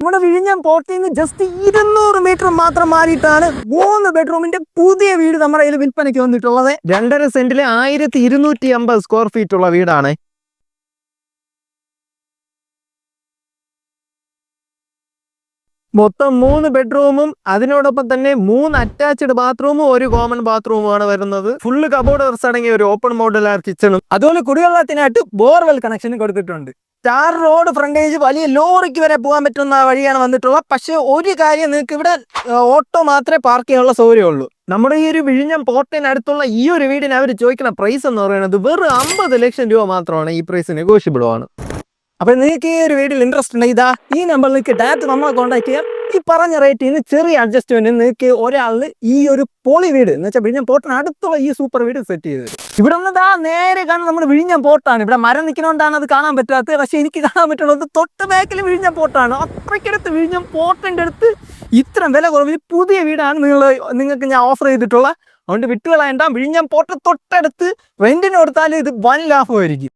നമ്മുടെ വിഴിഞ്ഞം പോർട്ടിൽ നിന്ന് ജസ്റ്റ് 200 മീറ്റർ മാത്രം മാറിയിട്ടാണ് 3 ബെഡ്റൂമിന്റെ പുതിയ വീട് നമ്മുടെ കയ്യിൽ വിൽപ്പനയ്ക്ക് വന്നിട്ടുള്ളത്. 2.5 സെന്റിലെ 1250 സ്ക്വയർ ഫീറ്റ് ഉള്ള വീടാണ്. മൊത്തം 3 ബെഡ്റൂമും അതിനോടൊപ്പം തന്നെ 3 അറ്റാച്ച്ഡ് ബാത്റൂമും 1 കോമൺ ബാത്റൂമുമാണ് വരുന്നത്. ഫുള്ള് കബോർഡേഴ്സ് അടങ്ങിയ ഒരു ഓപ്പൺ മോഡുലാർ കിച്ചണും അതുപോലെ കുടിവെള്ളത്തിനായിട്ട് ബോർവെൽ കണക്ഷൻ കൊടുത്തിട്ടുണ്ട്. സ്റ്റാർ റോഡ് ഫ്രണ്ടേജ് വലിയ ലോറിക്ക് വരെ പോകാൻ പറ്റുന്ന വഴിയാണ് വന്നിട്ടുള്ളത്. പക്ഷേ ഒരു കാര്യം, നിങ്ങൾക്ക് ഇവിടെ ഓട്ടോ മാത്രമേ പാർക്ക് ചെയ്യാനുള്ള സൗകര്യമുള്ളൂ. നമ്മുടെ ഈ ഒരു വിഴിഞ്ഞം പോർട്ടിനടുത്തുള്ള ഈ ഒരു വീടിന് അവർ ചോദിക്കുന്ന പ്രൈസ് എന്ന് പറയുന്നത് വെറും 50 ലക്ഷം രൂപ മാത്രമാണ്. ഈ പ്രൈസ് നെഗോഷ്യബിൾ ആണ്. അപ്പോൾ നിങ്ങൾക്ക് ഈ ഒരു വീഡിയോയിൽ ഇൻട്രസ്റ്റ് ഉണ്ടെങ്കിൽ ഇതാ ഈ നമ്പറിൽ നിങ്ങൾക്ക് ഡയറക്റ്റ് നമ്മളെ കോൺടാക്ട് ചെയ്യാം. ഈ പറഞ്ഞ റേറ്റിൽ നിന്ന് ചെറിയ അഡ്ജസ്റ്റ്മെന്റ് നിങ്ങൾക്ക് ഒരാളിന് ഈ ഒരു പൊളി വീട് എന്ന് വെച്ചാൽ വിഴിഞ്ഞം പോർട്ടിന് അടുത്തുള്ള ഈ സൂപ്പർ വീട് സെറ്റ് ചെയ്തത്. ഇവിടെ നിന്ന് ഇതാ നേരെ കാണുന്ന നമ്മുടെ വിഴിഞ്ഞം പോർട്ടാണ്. ഇവിടെ മരം നിൽക്കുന്നതുകൊണ്ടാണ് അത് കാണാൻ പറ്റാത്തത്. പക്ഷേ എനിക്ക് കാണാൻ പറ്റുന്നത് തൊട്ട് ബാക്കിൽ വിഴിഞ്ഞം പോർട്ടാണ്. അത്രയ്ക്കടുത്ത് വിഴിഞ്ഞം പോർട്ടിൻ്റെ അടുത്ത് ഇത്രയും വില കുറവിൽ പുതിയ വീടാണ് നിങ്ങൾക്ക് ഞാൻ ഓഫർ ചെയ്തിട്ടുള്ളത്. അതുകൊണ്ട് വിട്ടുകളയണ്ട. വിഴിഞ്ഞം പോർട്ട് തൊട്ടടുത്ത് റെന്റിന് കൊടുത്താൽ ഇത് വൻ ലാഭമായിരിക്കും.